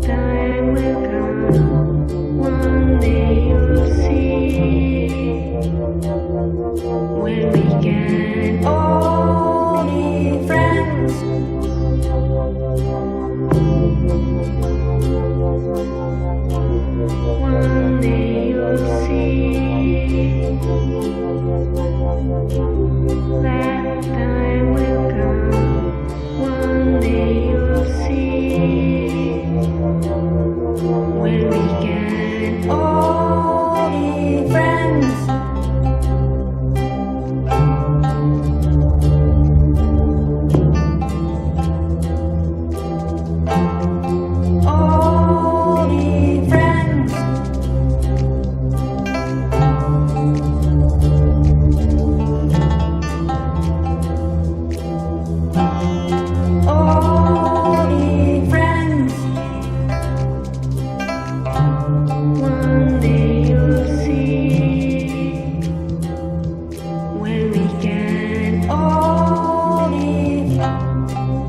Time will come, one day you'll see, when we can all be friends. One day you'll see that time will come, one day you'll see, when we can all be friends. All be friends. All be friends. One day you'll see, when we can all be,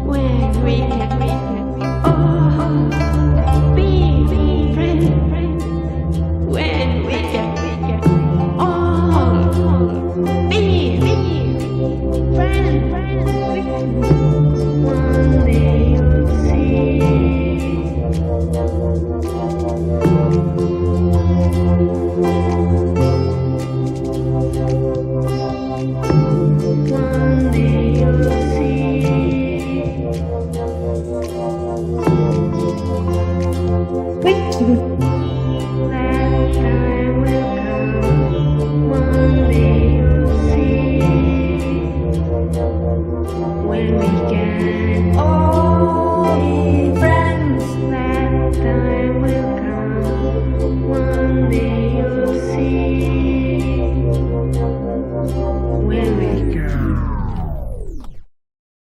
when we can all be friends. When we can all be friends. One day you'll see, one day you'll see. Thank you.